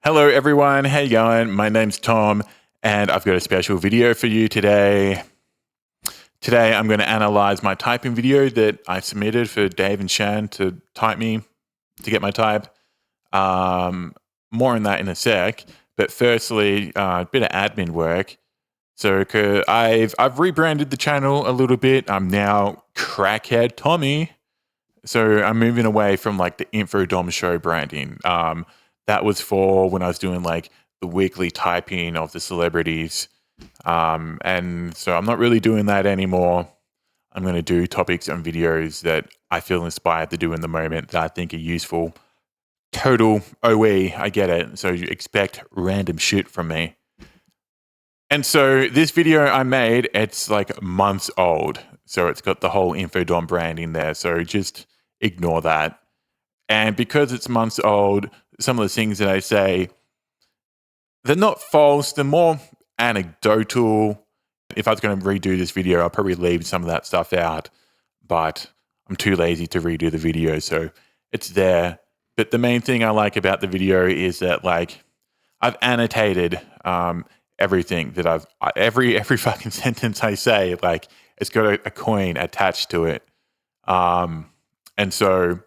Hello everyone, how you going? My name's Tom and I've got a special video for you today. Today I'm going to analyze my typing video that I submitted for Dave and Shan to type me, to get my type. More on that in a sec, but firstly, a bit of admin work. So I've rebranded the channel a little bit. I'm now Crackhead Tommy. So I'm moving away from like the Info Dom show branding. That was for when I was doing like the weekly typing of the celebrities. And so I'm not really doing that anymore. I'm going to do topics and videos that I feel inspired to do in the moment that I think are useful. Total OE, I get it. So you expect random shit from me. And so this video I made, it's like months old. So it's got the whole Infodom branding there. So just ignore that. And because it's months old, some of the things that I say, they're not false, they're more anecdotal. If I was going to redo this video, I'll probably leave some of that stuff out, but I'm too lazy to redo the video, so it's there. But the main thing I like about the video is that like I've annotated everything that every fucking sentence I say, like it's got a coin attached to it. And so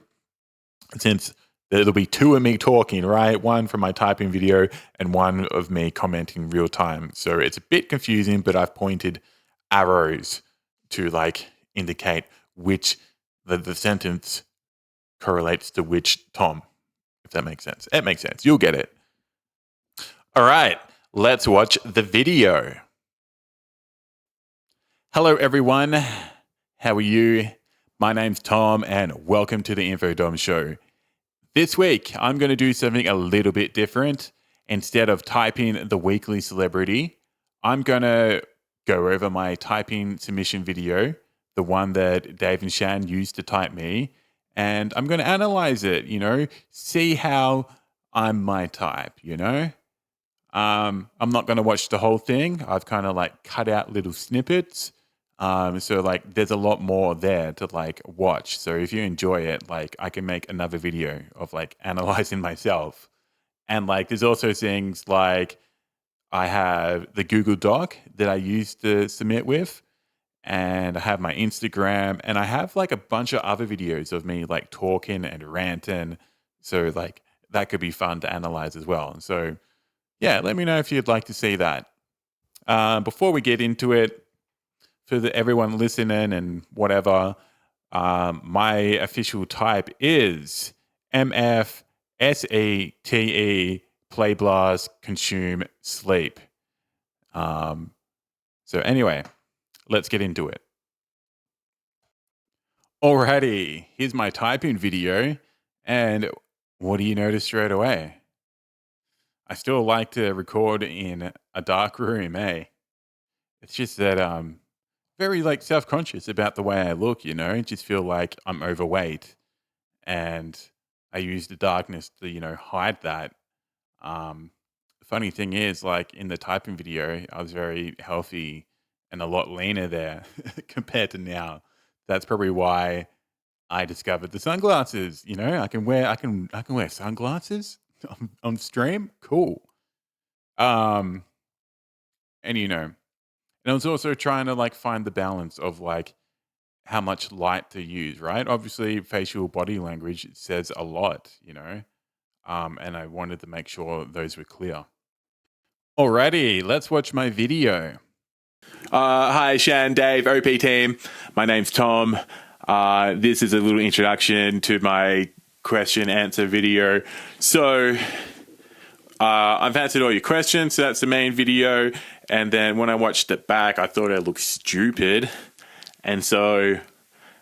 since there'll be two of me talking, right? One from my typing video and one of me commenting real time. So it's a bit confusing, but I've pointed arrows to like indicate which the sentence correlates to which Tom, if that makes sense. It makes sense. You'll get it. All right, let's watch the video. Hello, everyone. How are you? My name's Tom, and welcome to the Infodom Show. This week, I'm going to do something a little bit different. Instead of typing the weekly celebrity, I'm going to go over my typing submission video, the one that Dave and Shan used to type me, and I'm going to analyze it, see how I'm my type, I'm not going to watch the whole thing. I've kind of like cut out little snippets. So like there's a lot more there to like watch. So if you enjoy it, like I can make another video of like analyzing myself. And like there's also things like I have the Google Doc that I used to submit with, and I have my Instagram, and I have like a bunch of other videos of me like talking and ranting. So like that could be fun to analyze as well. So yeah, let me know if you'd like to see that. Before we get into it, for everyone listening and whatever, my official type is MFSETE, play, blast, consume, sleep. So anyway, let's get into it. Alrighty, here's my typing video, and what do you notice straight away? I still like to record in a dark room, eh? It's just that very like self-conscious about the way I look, just feel like I'm overweight, and I use the darkness to, hide that. The funny thing is, like in the typing video, I was very healthy and a lot leaner there compared to now. That's probably why I discovered the sunglasses. I can wear sunglasses on stream. Cool. And and I was also trying to like find the balance of like how much light to use, right? Obviously, facial body language says a lot, and I wanted to make sure those were clear. Alrighty, let's watch my video. Hi, Shan, Dave, OP team. My name's Tom. This is a little introduction to my question answer video. So I've answered all your questions, so that's the main video. And then when I watched it back, I thought it looked stupid. And so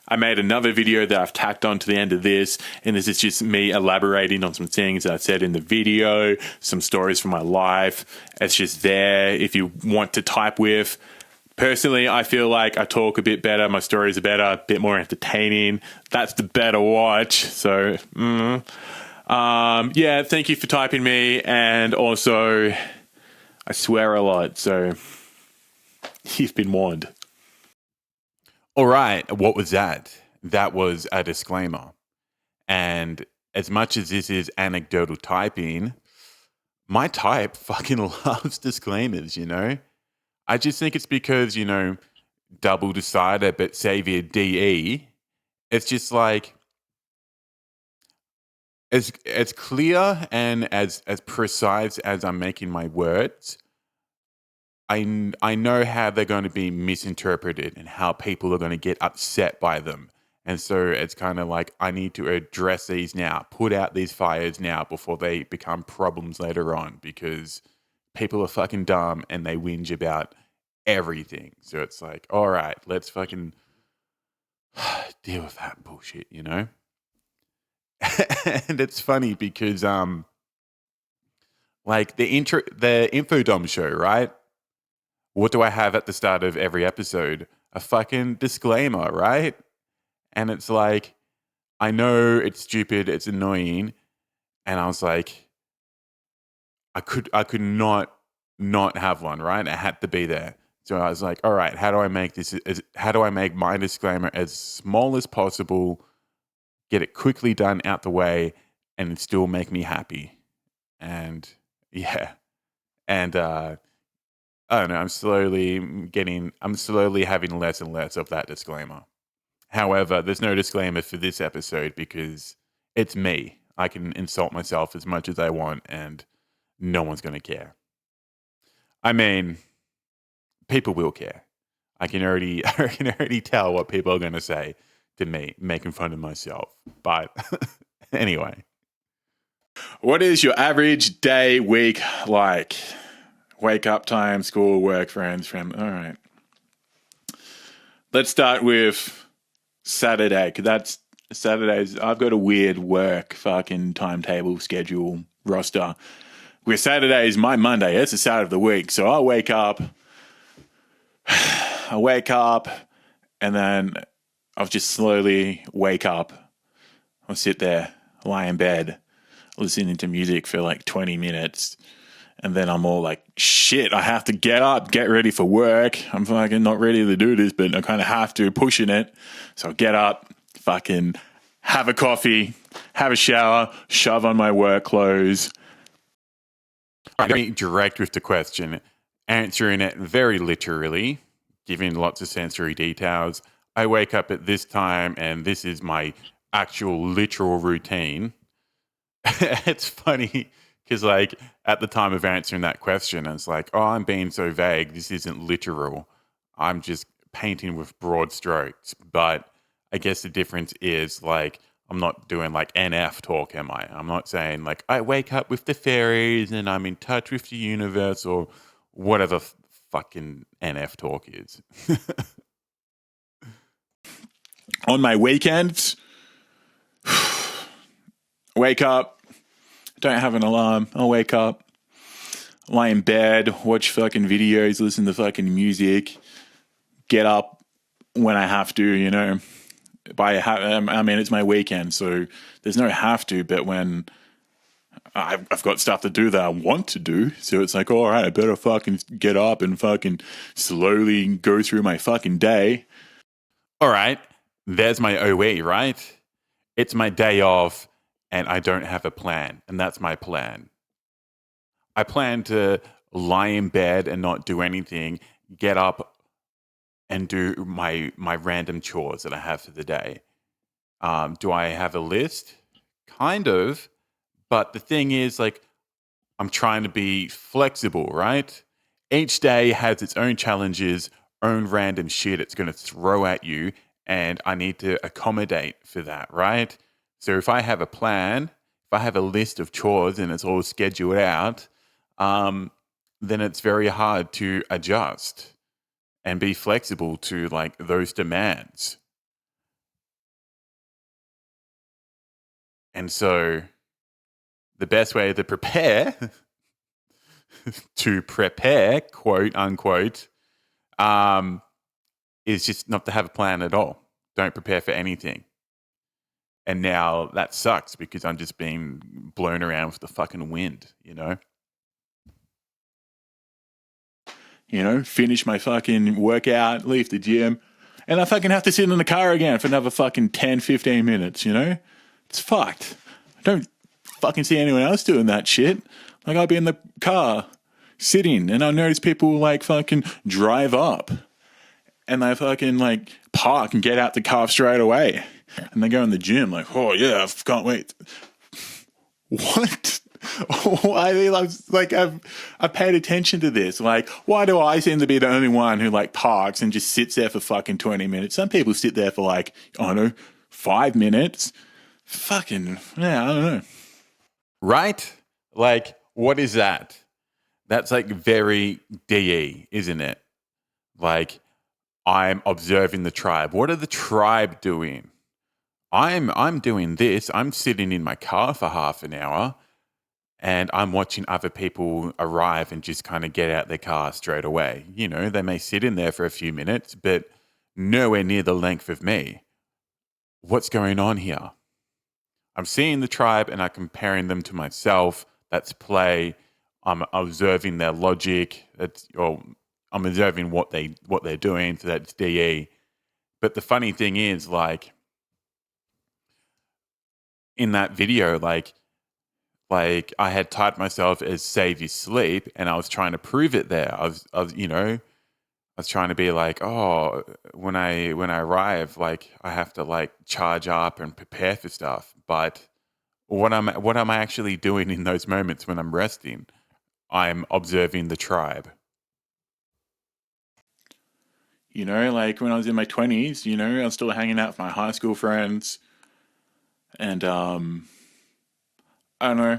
I made another video that I've tacked on to the end of this. And this is just me elaborating on some things that I said in the video, some stories from my life. It's just there if you want to type with. Personally, I feel like I talk a bit better. My stories are better, a bit more entertaining. That's the better watch. So, yeah, thank you for typing me. And also, I swear a lot, so you've been warned. All right, what was that? That was a disclaimer. And as much as this is anecdotal typing, my type fucking loves disclaimers, you know? I just think it's because, double decider but savior DE. It's just like as clear and as precise as I'm making my words. I know how they're going to be misinterpreted and how people are going to get upset by them. And so it's kind of like I need to address these now, put out these fires now before they become problems later on, because people are fucking dumb and they whinge about everything. So it's like, all right, let's fucking deal with that bullshit, you know? And it's funny because like the infodom show, right? What do I have at the start of every episode? A fucking disclaimer, right? And it's like, I know it's stupid, it's annoying, and I was like, I could not have one, right? It had to be there. So I was like, all right, how do I make my disclaimer as small as possible, get it quickly done out the way, and still make me happy? And yeah. And I don't know, I'm slowly having less and less of that disclaimer. However, there's no disclaimer for this episode because it's me. I can insult myself as much as I want and no one's going to care. I mean, people will care. I can already tell what people are going to say to me, making fun of myself. But anyway. What is your average day, week like? Wake up time, school, work, friends, family. All right. Let's start with Saturday, because that's Saturdays. I've got a weird work fucking timetable, schedule, roster. Where Saturday is my Monday. It's the start of the week. So I wake up, and then I'll just slowly wake up. I'll sit there, lie in bed, listening to music for like 20 minutes. And then I'm all like, shit, I have to get up, get ready for work. I'm fucking not ready to do this, but I kind of have to, pushing it. So I get up, fucking have a coffee, have a shower, shove on my work clothes. I'm going direct with the question, answering it very literally, giving lots of sensory details. I wake up at this time and this is my actual literal routine. It's funny because like at the time of answering that question, it's like, oh, I'm being so vague. This isn't literal. I'm just painting with broad strokes. But I guess the difference is like, I'm not doing like NF talk, am I? I'm not saying like, I wake up with the fairies and I'm in touch with the universe or whatever fucking NF talk is. On my weekends, wake up. Don't have an alarm. I'll wake up, lie in bed, watch fucking videos, listen to fucking music, get up when I have to, you know. I mean, it's my weekend, so there's no have to, but when I've got stuff to do that I want to do, so it's like, all right, I better fucking get up and fucking slowly go through my fucking day. All right, there's my OE, right? It's my day off. And I don't have a plan, and that's my plan. I plan to lie in bed and not do anything, get up and do my random chores that I have for the day. Do I have a list? Kind of, but the thing is, like, I'm trying to be flexible, right? Each day has its own challenges, own random shit it's going to throw at you, and I need to accommodate for that, right? So if I have a plan, if I have a list of chores and it's all scheduled out, then it's very hard to adjust and be flexible to like those demands. And so the best way to prepare, quote unquote, is just not to have a plan at all. Don't prepare for anything. And now that sucks because I'm just being blown around with the fucking wind, you know? You know, finish my fucking workout, leave the gym, and I fucking have to sit in the car again for another fucking 10, 15 minutes, you know? It's fucked. I don't fucking see anyone else doing that shit. Like I'd be in the car sitting and I notice people like fucking drive up and they fucking like park and get out the car straight away. And they go in the gym like, oh yeah, I can't wait. What? Why? I've paid attention to this. Like, why do I seem to be the only one who like parks and just sits there for fucking 20 minutes? Some people sit there for like, I don't know, 5 minutes. Fucking, yeah, I don't know. Right? Like, what is that? That's like very DE, isn't it? Like, I'm observing the tribe. What are the tribe doing? I'm doing this. I'm sitting in my car for half an hour and I'm watching other people arrive and just kind of get out their car straight away. You know, they may sit in there for a few minutes, but nowhere near the length of me. What's going on here? I'm seeing the tribe and I'm comparing them to myself. That's play. I'm observing their logic. Or I'm observing what they're doing. So that's DE. But the funny thing is, like, in that video, like I had typed myself as save your sleep and I was trying to prove it there. I was trying to be like, oh, when I arrive, like I have to like charge up and prepare for stuff. But what am I actually doing in those moments when I'm resting? I'm observing the tribe. You know, like when I was in my 20s, you know, I was still hanging out with my high school friends. And I don't know,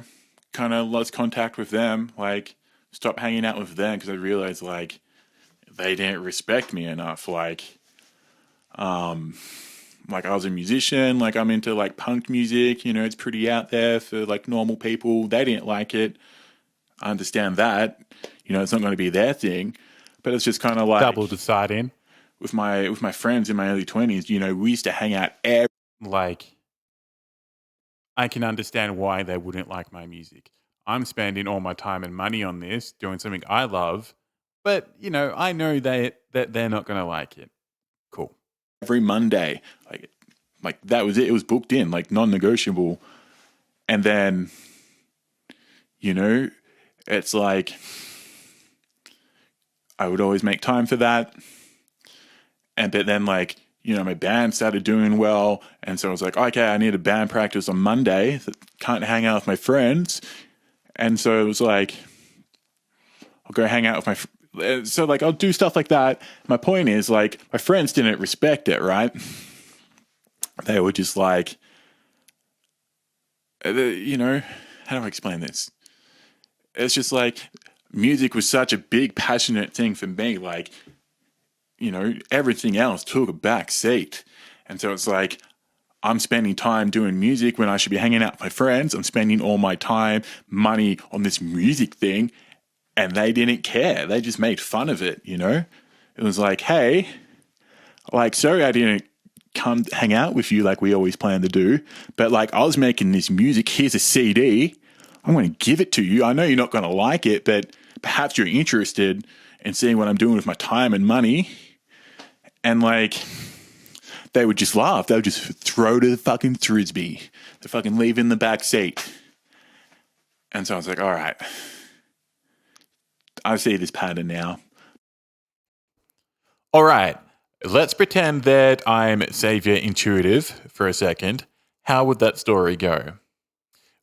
kind of lost contact with them. Like, stopped hanging out with them because I realized like they didn't respect me enough. Like I was a musician. Like I'm into like punk music. You know, it's pretty out there for like normal people. They didn't like it. I understand that. You know, it's not going to be their thing. But it's just kind of like Double deciding with my friends in my early 20s. You know, we used to hang out like. I can understand why they wouldn't like my music. I'm spending all my time and money on this, doing something I love, but you know, I know that they're not going to like it. Cool. every Monday. Like that was it. It was booked in, like non-negotiable. And then, you know, it's like I would always make time for that. But then like, you know, my band started doing well. And so I was like, okay, I need a band practice on Monday. Can't hang out with my friends. And so it was like, I'll go hang out with so like, I'll do stuff like that. My point is like, my friends didn't respect it, right? They were just like, you know, how do I explain this? It's just like, music was such a big, passionate thing for me. Like, you know, everything else took a back seat. And so it's like, I'm spending time doing music when I should be hanging out with my friends. I'm spending all my time, money on this music thing. And they didn't care. They just made fun of it, you know? It was like, hey, like, sorry I didn't come hang out with you like we always plan to do. But like, I was making this music. Here's a CD. I'm going to give it to you. I know you're not going to like it, but perhaps you're interested in seeing what I'm doing with my time and money. And like, they would just laugh. They would just throw to the fucking frisbee. They fucking leave in the back seat. And so I was like, all right, I see this pattern now. All right, let's pretend that I'm Savior Intuitive for a second. How would that story go?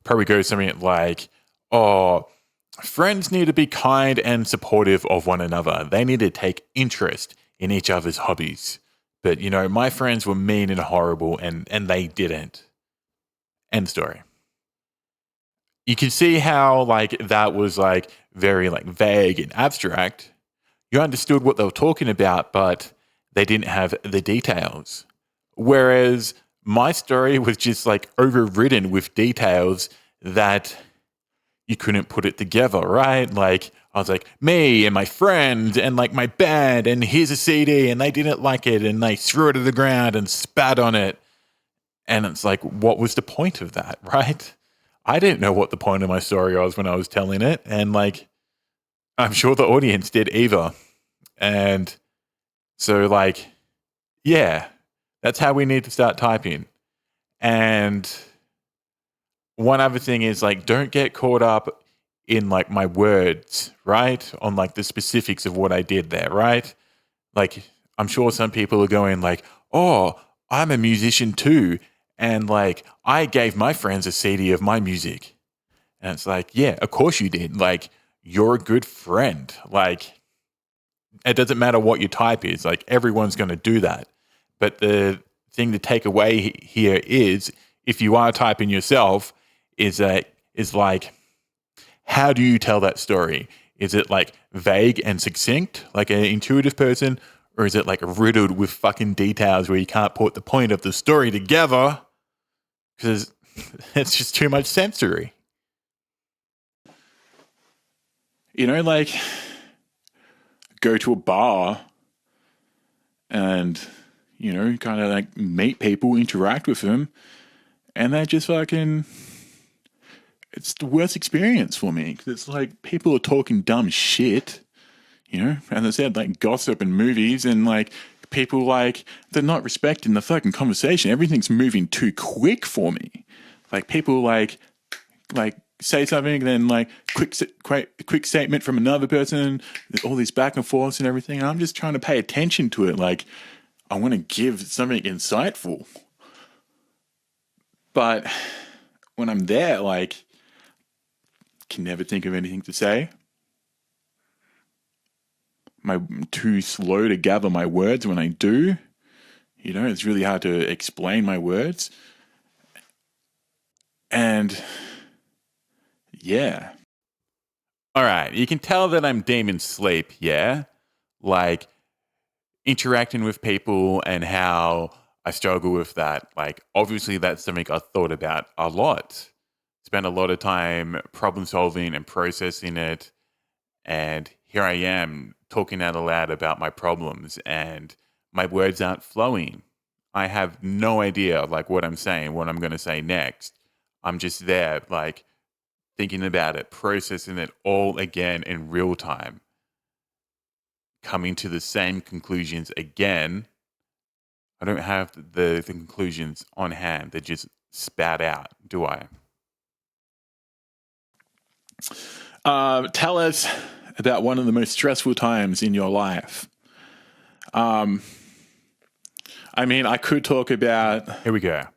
Probably go something like, oh, friends need to be kind and supportive of one another. They need to take interest in each other's hobbies. But, you know, my friends were mean and horrible and they didn't. End story. You can see how, like, that was, like, very, like, vague and abstract. You understood what they were talking about, but they didn't have the details. Whereas my story was just, like, overridden with details that you couldn't put it together, right? Like, I was like, me and my friend and like my band and here's a CD and they didn't like it and they threw it to the ground and spat on it. And it's like, what was the point of that, right? I didn't know what the point of my story was when I was telling it. And like, I'm sure the audience did either. And so like, yeah, that's how we need to start typing. And one other thing is like, don't get caught up in like my words, right? On like the specifics of what I did there, right? Like, I'm sure some people are going like, oh, I'm a musician too. And like, I gave my friends a CD of my music. And it's like, yeah, of course you did. Like, you're a good friend. Like, it doesn't matter what your type is. Like, everyone's going to do that. But the thing to take away here is, if you are typing yourself, is like, how do you tell that story? Is it like vague and succinct, like an intuitive person? Or is it like riddled with fucking details where you can't put the point of the story together because it's just too much sensory? You know, like, go to a bar and, you know, kind of like meet people, interact with them, and they just fucking, it's the worst experience for me. 'Cause it's like people are talking dumb shit, you know, as I said, like gossip and movies, and like people, like, they're not respecting the fucking conversation. Everything's moving too quick for me. Like people like say something, and then like quick statement from another person, all these back and forths and everything. I'm just trying to pay attention to it. Like, I want to give something insightful. But when I'm there, like, can never think of anything to say. I'm too slow to gather my words when I do. You know, it's really hard to explain my words. And yeah. All right, you can tell that I'm demon sleep, yeah? Like, interacting with people and how I struggle with that. Like, obviously, that's something I've thought about a lot. Spent a lot of time problem solving and processing it. And here I am talking out aloud about my problems, and my words aren't flowing. I have no idea, like, what I'm saying, what I'm going to say next. I'm just there, like, thinking about it, processing it all again in real time, coming to the same conclusions again. I don't have the conclusions on hand. They just spat out, do I? Tell us about one of the most stressful times in your life. I mean, I could talk about Here we go.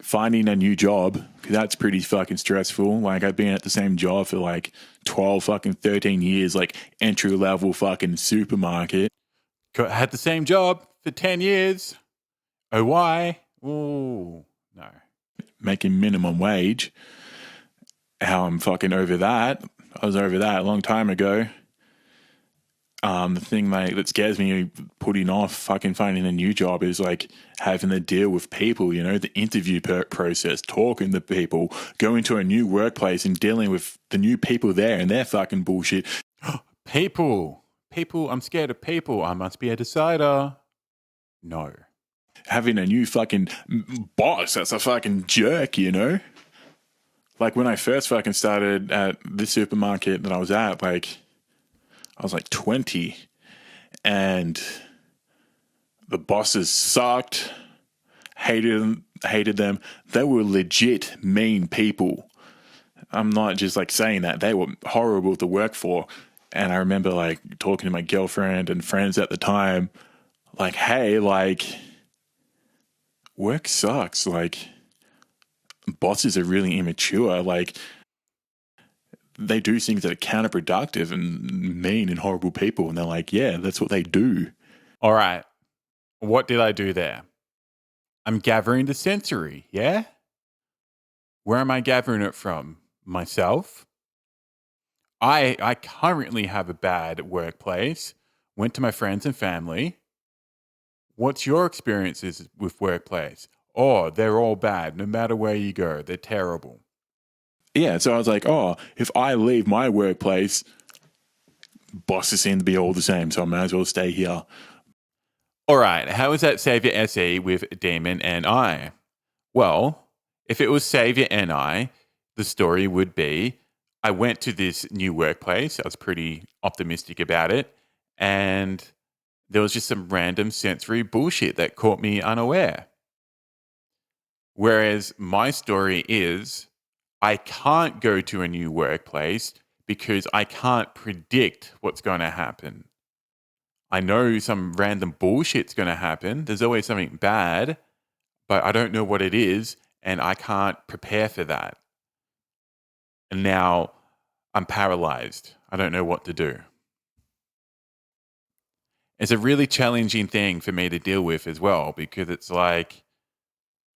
finding a new job, because that's pretty fucking stressful. Like, I've been at the same job for like 12 fucking 13 years, like entry level fucking supermarket. Had the same job for 10 years. Oh, why? Ooh, no. Making minimum wage. How I'm fucking over that. I was over that a long time ago. The thing that scares me putting off fucking finding a new job is like having to deal with people, you know, the interview process, talking to people, going to a new workplace and dealing with the new people there and their fucking bullshit. People, I'm scared of people. I must be a decider. No. Having a new fucking boss that's a fucking jerk, you know? Like, when I first fucking started at the supermarket that I was at, like, I was like 20, and the bosses sucked, hated them. They were legit mean people. I'm not just like saying that. They were horrible to work for. And I remember like talking to my girlfriend and friends at the time, like, hey, like, work sucks. Like, bosses are really immature. Like, they do things that are counterproductive and mean and horrible people. And they're like, yeah, that's what they do. All right. What did I do there? I'm gathering the sensory, yeah? Where am I gathering it from? Myself? I currently have a bad workplace. Went to my friends and family. What's your experiences with workplace? Oh, they're all bad. No matter where you go, they're terrible. Yeah, so I was like, oh, if I leave my workplace, bosses seem to be all the same, so I might as well stay here. All right, how is that Savior SE with Damon and I? Well, if it was Savior and I, the story would be I went to this new workplace. I was pretty optimistic about it. And there was just some random sensory bullshit that caught me unaware. Whereas my story is I can't go to a new workplace because I can't predict what's going to happen. I know some random bullshit's going to happen. There's always something bad, but I don't know what it is, and I can't prepare for that. And now I'm paralyzed. I don't know what to do. It's a really challenging thing for me to deal with as well, because it's like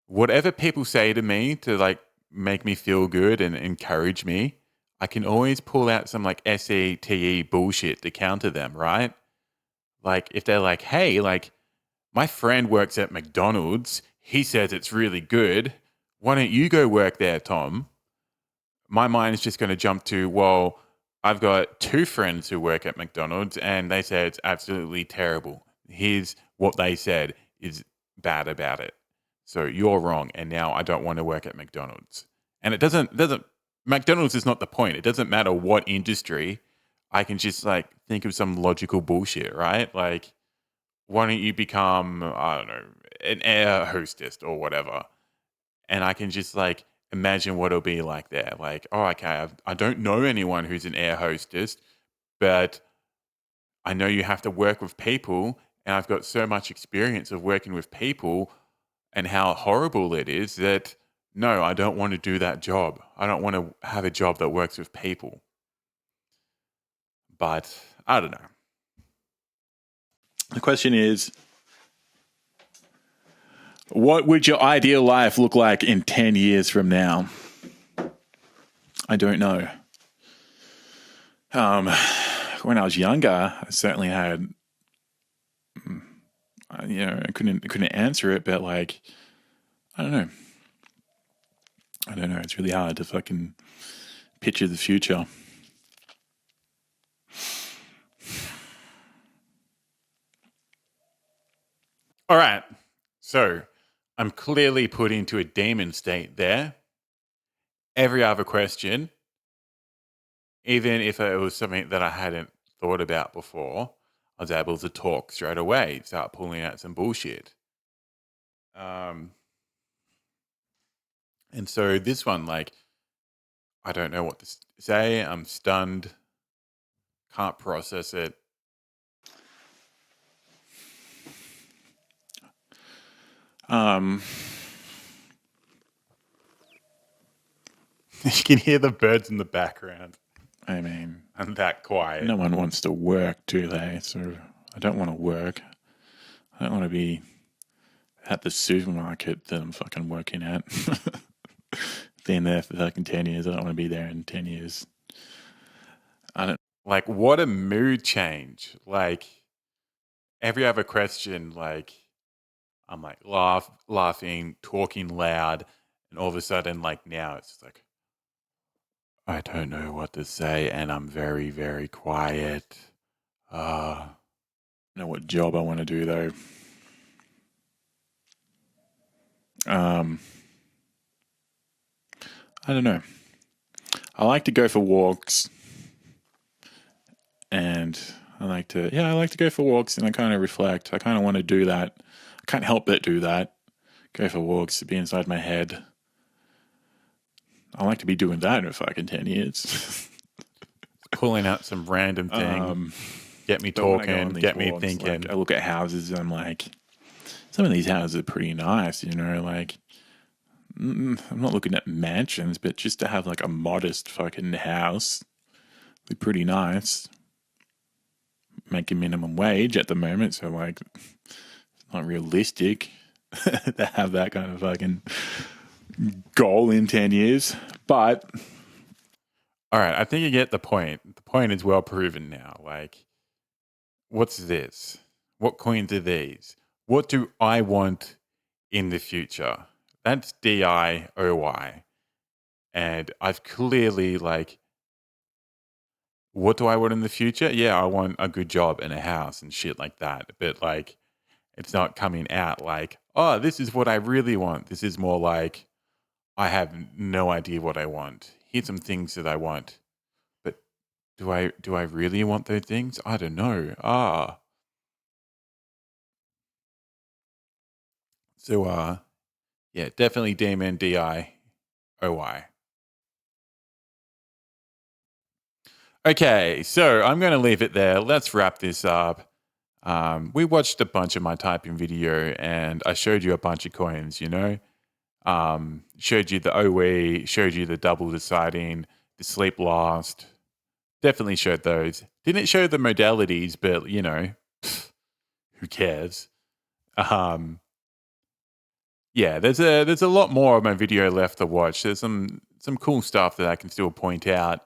whatever people say to me to like make me feel good and encourage me, I can always pull out some like SETE bullshit to counter them, right? Like if they're like, hey, like my friend works at McDonald's, he says it's really good. Why don't you go work there, Tom? My mind is just going to jump to, well, I've got two friends who work at McDonald's and they say it's absolutely terrible. Here's what they said is bad about it. So you're wrong. And now I don't want to work at McDonald's. And it doesn't, McDonald's is not the point. It doesn't matter what industry. I can just like think of some logical bullshit, right? Like, why don't you become, I don't know, an air hostess or whatever? And I can just like imagine what it'll be like there. Like, oh, okay, I don't know anyone who's an air hostess, but I know you have to work with people, and I've got so much experience of working with people and how horrible it is that no, I don't want to do that job. I don't want to have a job that works with people. But I don't know. The question is, what would your ideal life look like in 10 years from now? I don't know. When I was younger, I certainly had, I couldn't answer it, but like, I don't know. It's really hard to fucking picture the future. All right. So I'm clearly put into a demon state there. Every other question, even if it was something that I hadn't thought about before, I was able to talk straight away, start pulling out some bullshit. And so this one, like, I don't know what to say. I'm stunned. Can't process it. You can hear the birds in the background. I mean, I'm that quiet. No one wants to work, do they? So I don't want to work. I don't want to be at the supermarket that I'm fucking working at. Been there for fucking 10 years. I don't want to be there in 10 years. Like, what a mood change. Like, every other question, like, I'm like laughing, talking loud, and all of a sudden, like now, it's just like, I don't know what to say, and I'm very, very quiet. I don't know what job I want to do though. I don't know. I like to go for walks, and I like to go for walks, and I kind of reflect. I kind of want to do that. I can't help but do that. Go for walks, be inside my head. I like to be doing that in fucking 10 years. Pulling out some random thing, get me talking, get me thinking. Like, I look at houses and I'm like, some of these houses are pretty nice, like, I'm not looking at mansions, but just to have like a modest fucking house would be pretty nice. Making minimum wage at the moment, so like, it's not realistic to have that kind of fucking goal in 10 years. But all right, I think you get the point. The point is well proven now. Like, what's this? What coins are these? What do I want in the future? That's DIOY. And I've clearly, like, what do I want in the future? Yeah, I want a good job and a house and shit like that. But, like, it's not coming out like, oh, this is what I really want. This is more like, I have no idea what I want. Here's some things that I want. But do I really want those things? I don't know. So yeah, definitely DMN DIOY. Okay, so I'm going to leave it there. Let's wrap this up. We watched a bunch of my typing video and I showed you a bunch of coins, showed you the OE, showed you the double deciding, the sleep last. Definitely showed those. Didn't show the modalities, but who cares? Yeah, there's a lot more of my video left to watch. There's some cool stuff that I can still point out.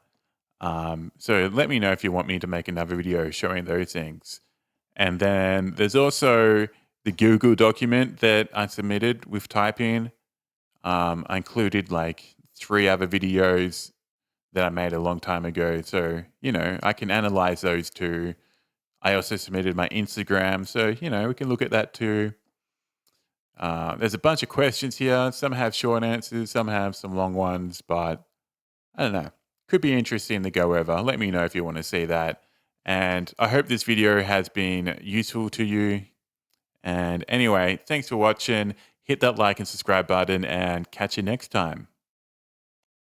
So let me know if you want me to make another video showing those things. And then there's also the Google document that I submitted with typing. I included like 3 other videos that I made a long time ago. So, I can analyze those too. I also submitted my Instagram. So, we can look at that too. There's a bunch of questions here. Some have short answers, some have some long ones, but I don't know. Could be interesting to go over. Let me know if you want to see that. And I hope this video has been useful to you. And anyway, thanks for watching. Hit that like and subscribe button and catch you next time.